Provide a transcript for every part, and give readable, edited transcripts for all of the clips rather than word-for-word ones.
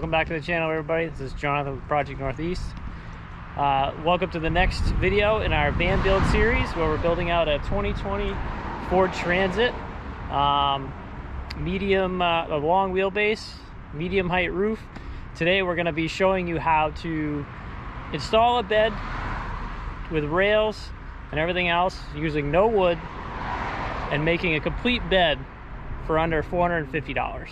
Welcome back to the channel, everybody. This is Jonathan with Project Northeast. Welcome to the next video in our van build series where we're building out a 2020 Ford Transit. Medium, a long wheelbase, medium height roof. Today we're going to be showing you how to install a bed with rails and everything else using no wood and making a complete bed for under $450.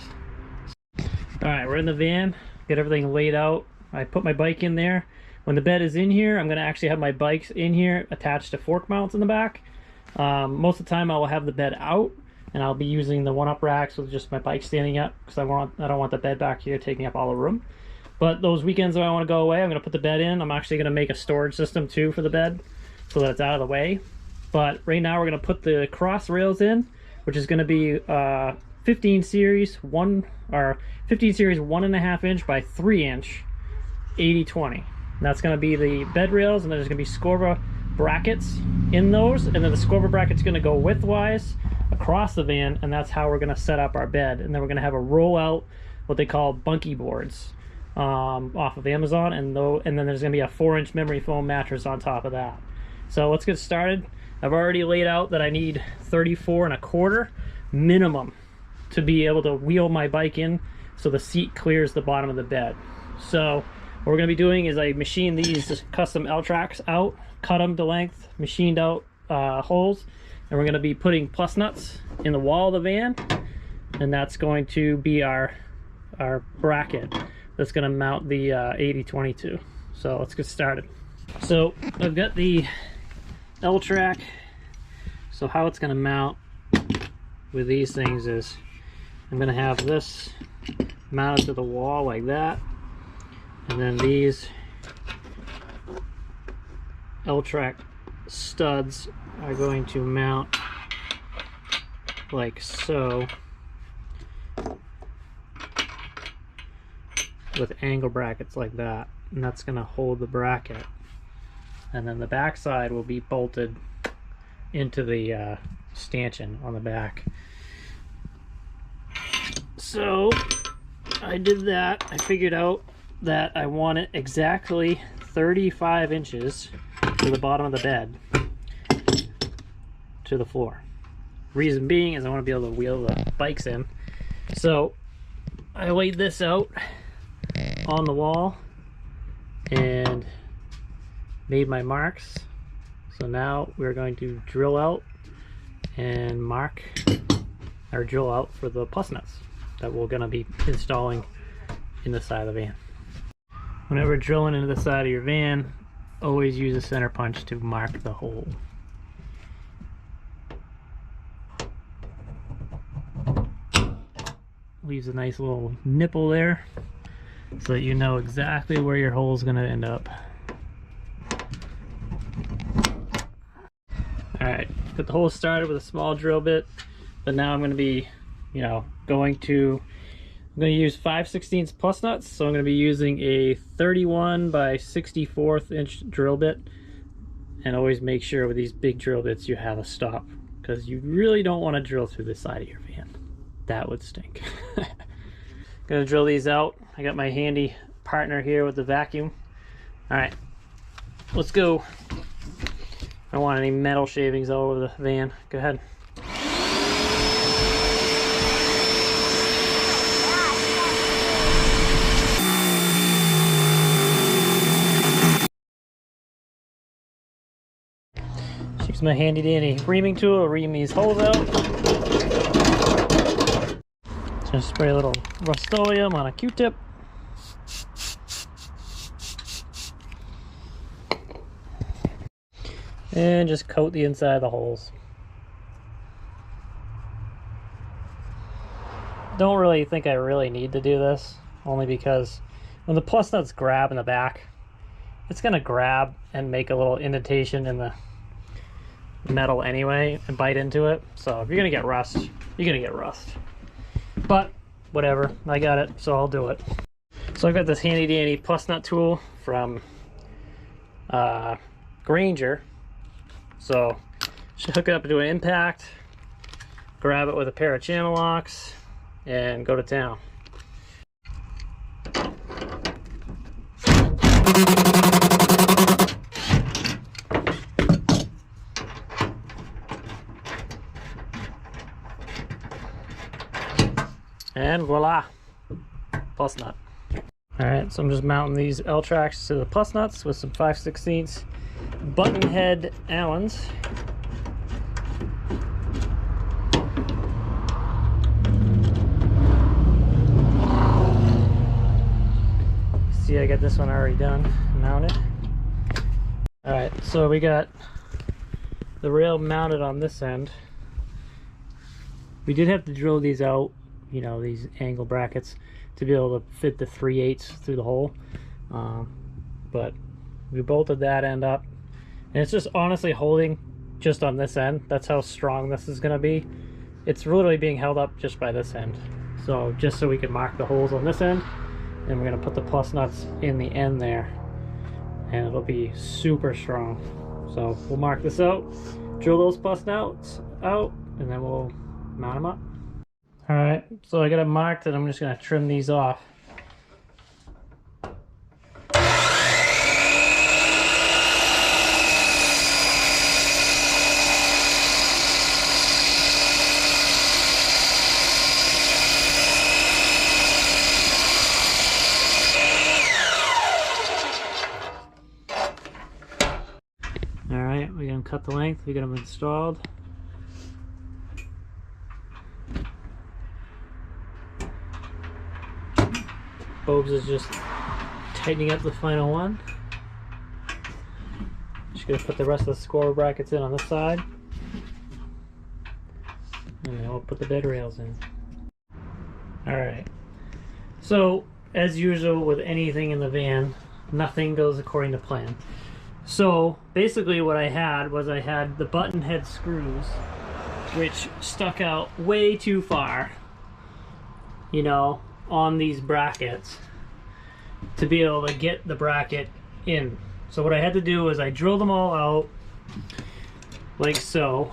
All right, we're in the van, get everything laid out. I put my bike in there. When the bed is in here, I'm gonna actually have my bikes in here attached to fork mounts in the back. Most of the time I will have the bed out and I'll be using the one-up racks with just my bike standing up because I don't want the bed back here taking up all the room. But those weekends that I want to go away, I'm gonna put the bed in. I'm actually gonna make a storage system too for the bed so that it's out of the way. But right now we're gonna put the cross rails in, which is gonna be 15 series 1.5 inch by 3 inch 80/20. That's going to be the bed rails, and then there's going to be Scorva brackets in those, and then the Scorva bracket's going to go widthwise across the van, and that's how we're going to set up our bed. And then we're going to have a roll out, what they call bunkie boards, off of Amazon, and then there's going to be a 4-inch memory foam mattress on top of that. So let's get started. I've already laid out that I need 34.25 minimum to be able to wheel my bike in so the seat clears the bottom of the bed. So what we're going to be doing is I machined these custom L-tracks out, cut them to length, machined out holes, and we're going to be putting plus nuts in the wall of the van, and that's going to be our bracket that's going to mount the 80/22. So let's get started. So I've got the L-track. So how it's going to mount with these things is I'm going to have this mounted to the wall like that, and then these L-track studs are going to mount like so with angle brackets like that, and that's going to hold the bracket, and then the back side will be bolted into the stanchion on the back. So I did that. I figured out that I want it exactly 35 inches to the bottom of the bed to the floor. Reason being is I want to be able to wheel the bikes in. So I laid this out on the wall and made my marks. So now we're going to drill out and mark or drill out for the plus nuts that we're going to be installing in the side of the van. Whenever drilling into the side of your van, always use a center punch to mark the hole. Leaves a nice little nipple there so that you know exactly where your hole is going to end up. Alright, got the hole started with a small drill bit, but now I'm going to be going to use 5/16 plus nuts, so I'm going to be using a 31 by 64th inch drill bit. And always make sure with these big drill bits you have a stop, because you really don't want to drill through the side of your van. That would stink. Gonna drill these out. I got my handy partner here with the vacuum. Alright, let's go. I don't want any metal shavings all over the van. Go ahead. Use my handy dandy reaming tool to ream these holes out. Just spray a little Rust-Oleum on a Q-tip. And just coat the inside of the holes. Don't really think I really need to do this, only because when the plus nuts grab in the back, it's going to grab and make a little indentation in the metal anyway and bite into it. So if you're going to get rust, you're going to get rust. But whatever, I got it, so I'll do it. So I've got this handy dandy plus nut tool from Granger. So just hook it up to an impact, grab it with a pair of channel locks, and go to town. And voila, plus nut. All right, so I'm just mounting these L tracks to the plus nuts with some 5/16 button head Allens. See, I got this one already done, mounted. All right, so we got the rail mounted on this end. We did have to drill these out, you know, these angle brackets to be able to fit the 3/8 through the hole, but we bolted that end up, and it's just honestly holding just on this end. That's how strong this is going to be. It's literally being held up just by this end, so just so we can mark the holes on this end, and we're going to put the plus nuts in the end there, and it'll be super strong. So we'll mark this out, drill those plus nuts out, and then we'll mount them up. All right, so I got it marked, and I'm just going to trim these off. All right, we're going to cut the length, we got them installed. Bobes is just tightening up the final one. Just gonna put the rest of the score brackets in on this side, and then we'll put the bed rails in. All right, so as usual with anything in the van, nothing goes according to plan. So basically what I had was I had the button head screws, which stuck out way too far, you know, on these brackets to be able to get the bracket in. So what I had to do is I drilled them all out like so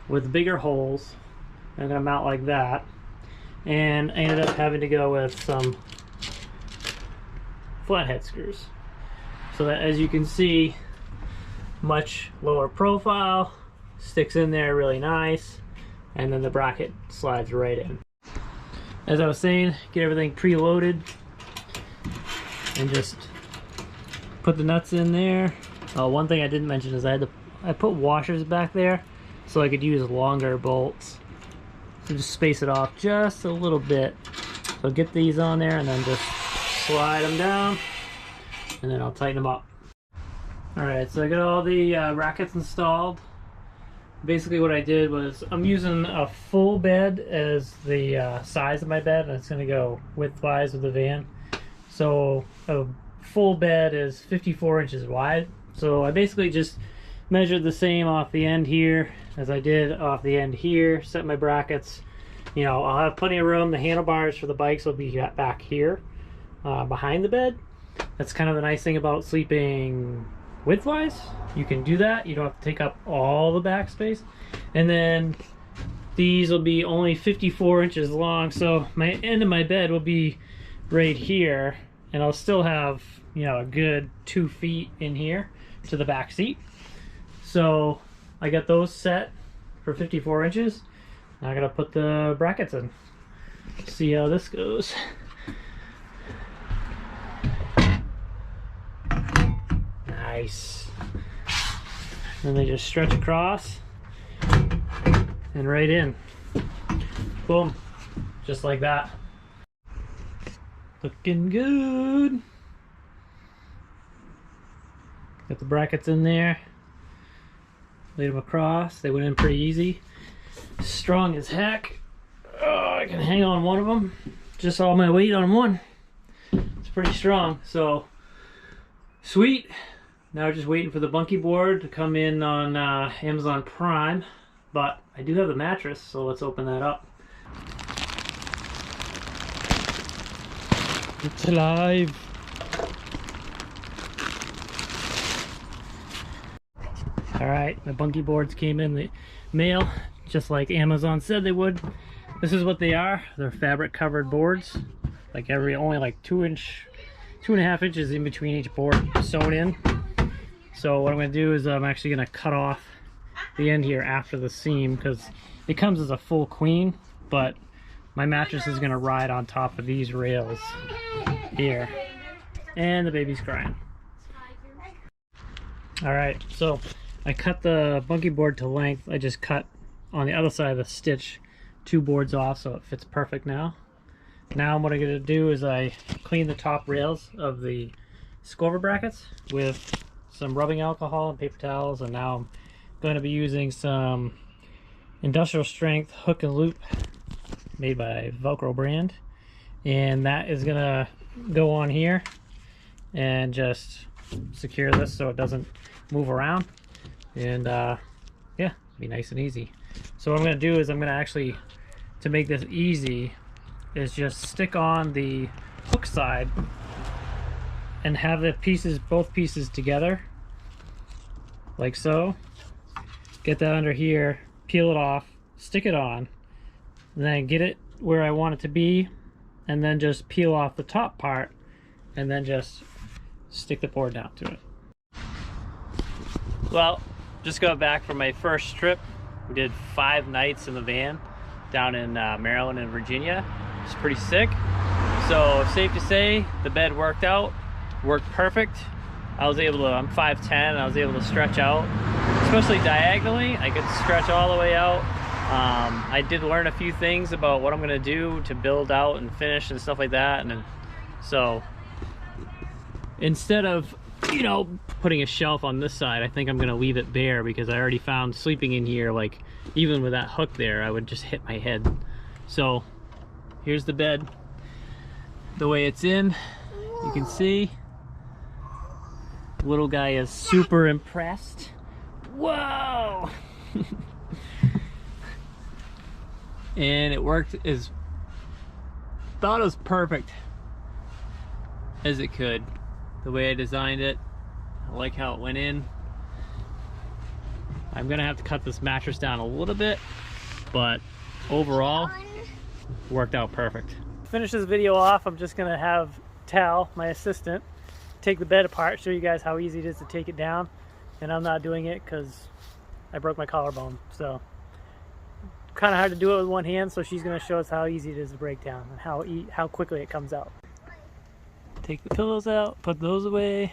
with bigger holes. I'm gonna mount like that, and I ended up having to go with some flathead screws, so that, as you can see, much lower profile, sticks in there really nice, and then the bracket slides right in. As I was saying, get everything preloaded and just put the nuts in there. One thing I didn't mention is I put washers back there so I could use longer bolts. So just space it off just a little bit. So get these on there and then just slide them down, and then I'll tighten them up. Alright, so I got all the brackets installed. Basically what I did was I'm using a full bed as the size of my bed, and it's going to go widthwise with the van. So a full bed is 54 inches wide. So I basically just measured the same off the end here as I did off the end here, set my brackets. You know, I'll have plenty of room. The handlebars for the bikes will be back here behind the bed. That's kind of the nice thing about sleeping widthwise. You can do that. You don't have to take up all the back space. And then these will be only 54 inches long, so my end of my bed will be right here, and I'll still have, you know, a good 2 feet in here to the back seat. So I got those set for 54 inches. Now I gotta put the brackets in. See how this goes. Nice. Then they just stretch across and right in. Boom. Just like that. Looking good. Got the brackets in there. Laid them across. They went in pretty easy. Strong as heck. Oh, I can hang on one of them. Just all my weight on one. It's pretty strong. So sweet. Now we're just waiting for the bunkie board to come in on Amazon Prime, but I do have the mattress, so let's open that up. It's alive. All right, the bunkie boards came in the mail, just like Amazon said they would. This is what they are. They're fabric covered boards, like only like 2 inch 2.5 inches in between each board sewn in. So what I'm going to do is I'm actually going to cut off the end here after the seam, because it comes as a full queen, but my mattress is going to ride on top of these rails here. And the baby's crying. Alright, so I cut the bunkie board to length. I just cut on the other side of the stitch 2 boards off, so it fits perfect now. Now what I'm going to do is I clean the top rails of the scover brackets with some rubbing alcohol and paper towels, and now I'm going to be using some industrial strength hook and loop made by Velcro brand, and that is going to go on here and just secure this so it doesn't move around, and yeah, be nice and easy. So what I'm going to do is I'm going to actually, to make this easy, is just stick on the hook side and have the pieces, both pieces together like so. Get that under here, peel it off, stick it on, and then get it where I want it to be, and then just peel off the top part and then just stick the board down to it. Well, just got back from my first trip. We did 5 nights in the van down in Maryland and Virginia. It's pretty sick. So safe to say the bed worked perfect. I was able to, I'm 5'10", I was able to stretch out, especially diagonally. I could stretch all the way out. I did learn a few things about what I'm gonna do to build out and finish and stuff like that. And then, so instead of, you know, putting a shelf on this side, I think I'm gonna leave it bare, because I already found sleeping in here, like even with that hook there, I would just hit my head. So here's the bed, the way it's in. You can see little guy is super impressed. Whoa. And it worked as about as perfect as it could. The way I designed it, I like how it went in. I'm gonna have to cut this mattress down a little bit, but overall worked out perfect. To finish this video off, I'm just gonna have Tal, my assistant, take the bed apart, show you guys how easy it is to take it down. And I'm not doing it because I broke my collarbone, so kind of hard to do it with one hand. So she's going to show us how easy it is to break down and how quickly it comes out. Take the pillows out, put those away.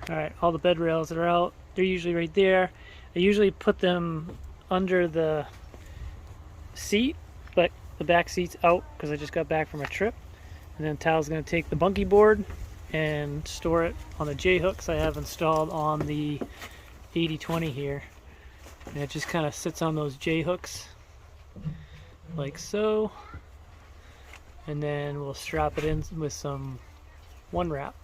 Alright, all the bed rails that are out, they're usually right there. I usually put them under the seat, but the back seat's out because I just got back from a trip. And then Tal's going to take the bunkie board and store it on the J-hooks I have installed on the 80/20 here. And it just kind of sits on those J-hooks like so. And then we'll strap it in with some one wrap.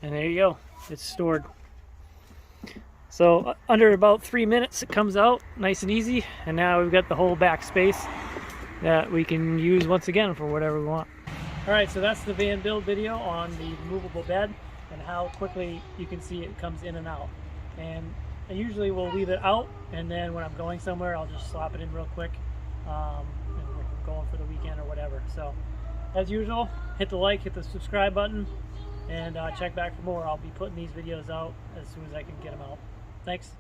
And there you go, it's stored. So under about 3 minutes it comes out nice and easy, and now we've got the whole back space that we can use once again for whatever we want. Alright, so that's the van build video on the movable bed. and how quickly you can see it comes in and out. And I usually will leave it out, and then when I'm going somewhere, I'll just slap it in real quick, and if I'm going for the weekend or whatever. So as usual, hit the like, hit the subscribe button, and check back for more. I'll be putting these videos out as soon as I can get them out. Thanks.